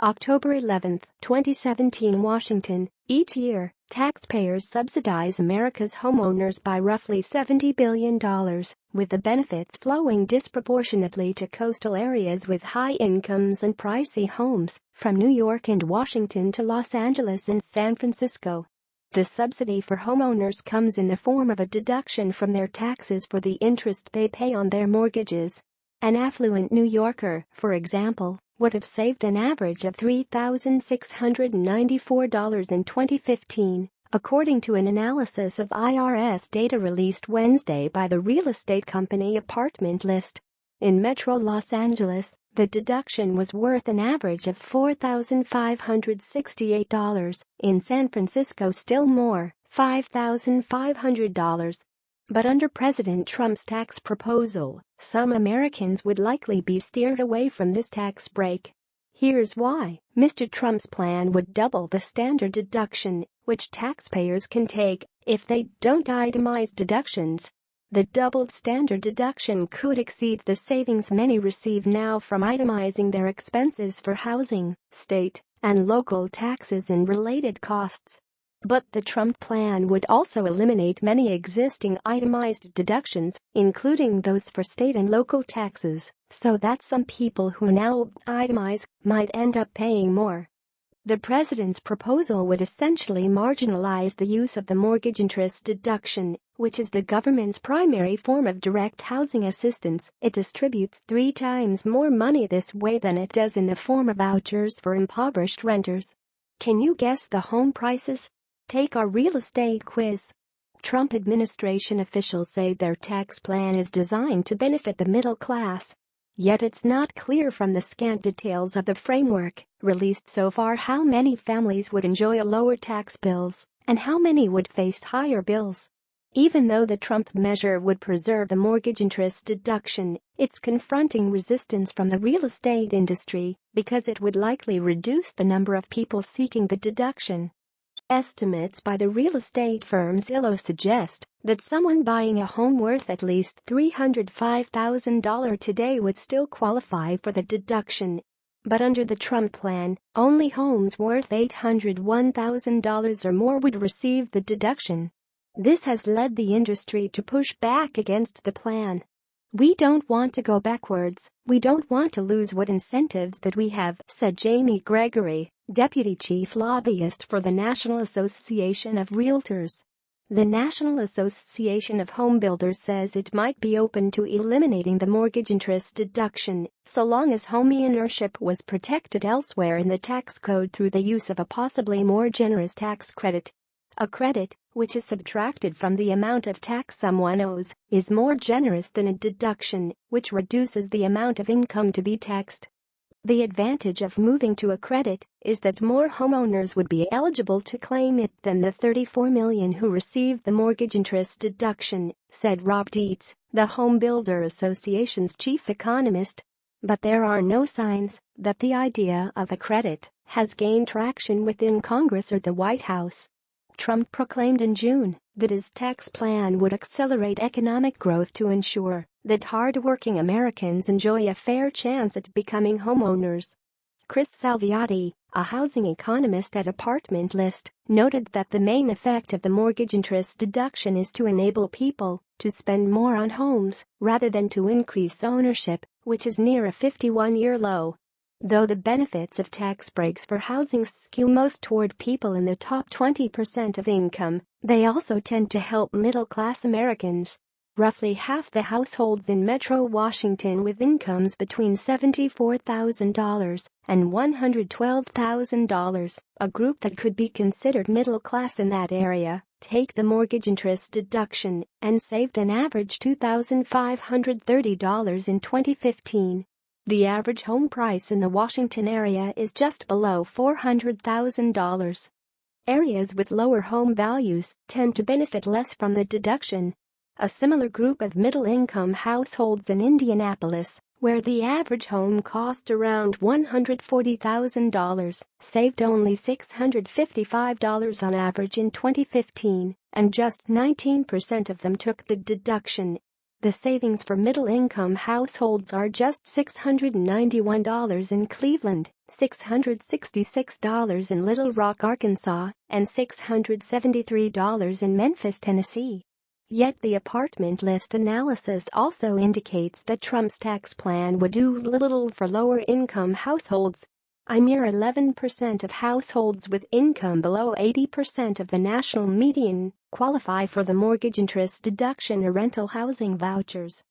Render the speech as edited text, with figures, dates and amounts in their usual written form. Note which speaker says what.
Speaker 1: October 11, 2017, Washington. Each year, taxpayers subsidize America's homeowners by roughly $70 billion, with the benefits flowing disproportionately to coastal areas with high incomes and pricey homes, from New York and Washington to Los Angeles and San Francisco. The subsidy for homeowners comes in the form of a deduction from their taxes for the interest they pay on their mortgages. An affluent New Yorker, for example, would have saved an average of $3,694 in 2015, according to an analysis of IRS data released Wednesday by the real estate company Apartment List. In Metro Los Angeles, the deduction was worth an average of $4,568. In San Francisco, still more, $5,500. But under President Trump's tax proposal, some Americans would likely be steered away from this tax break. Here's why. Mr. Trump's plan would double the standard deduction, which taxpayers can take if they don't itemize deductions. The doubled standard deduction could exceed the savings many receive now from itemizing their expenses for housing, state, and local taxes and related costs. But the Trump plan would also eliminate many existing itemized deductions, including those for state and local taxes, so that some people who now itemize might end up paying more. The president's proposal would essentially marginalize the use of the mortgage interest deduction, which is the government's primary form of direct housing assistance. It distributes 3 times more money this way than it does in the form of vouchers for impoverished renters. Can you guess the home prices? Take our real estate quiz. Trump administration officials say their tax plan is designed to benefit the middle class. Yet it's not clear from the scant details of the framework released so far how many families would enjoy lower tax bills and how many would face higher bills. Even though the Trump measure would preserve the mortgage interest deduction, it's confronting resistance from the real estate industry because it would likely reduce the number of people seeking the deduction. Estimates by the real estate firm Zillow suggest that someone buying a home worth at least $305,000 today would still qualify for the deduction. But under the Trump plan, only homes worth $801,000 or more would receive the deduction. This has led the industry to push back against the plan. "We don't want to go backwards. We don't want to lose what incentives that we have," said Jamie Gregory, deputy chief lobbyist for the National Association of Realtors. The National Association of Home Builders says it might be open to eliminating the mortgage interest deduction so long as homeownership was protected elsewhere in the tax code through the use of a possibly more generous tax credit. A credit, which is subtracted from the amount of tax someone owes, is more generous than a deduction, which reduces the amount of income to be taxed. The advantage of moving to a credit is that more homeowners would be eligible to claim it than the 34 million who received the mortgage interest deduction, said Rob Dietz, the Home Builder Association's chief economist. But there are no signs that the idea of a credit has gained traction within Congress or the White House. Trump proclaimed in June that his tax plan would accelerate economic growth to ensure that hard-working Americans enjoy a fair chance at becoming homeowners. Chris Salviati, a housing economist at Apartment List, noted that the main effect of the mortgage interest deduction is to enable people to spend more on homes rather than to increase ownership, which is near a 51-year low. Though the benefits of tax breaks for housing skew most toward people in the top 20% of income, they also tend to help middle-class Americans. Roughly half the households in Metro Washington with incomes between $74,000 and $112,000, a group that could be considered middle class in that area, take the mortgage interest deduction and saved an average $2,530 in 2015. The average home price in the Washington area is just below $400,000. Areas with lower home values tend to benefit less from the deduction. A similar group of middle-income households in Indianapolis, where the average home cost around $140,000, saved only $655 on average in 2015, and just 19% of them took the deduction. The savings for middle-income households are just $691 in Cleveland, $666 in Little Rock, Arkansas, and $673 in Memphis, Tennessee. Yet the apartment list analysis also indicates that Trump's tax plan would do little for lower-income households. A mere 11% of households with income below 80% of the national median qualify for the mortgage interest deduction or rental housing vouchers.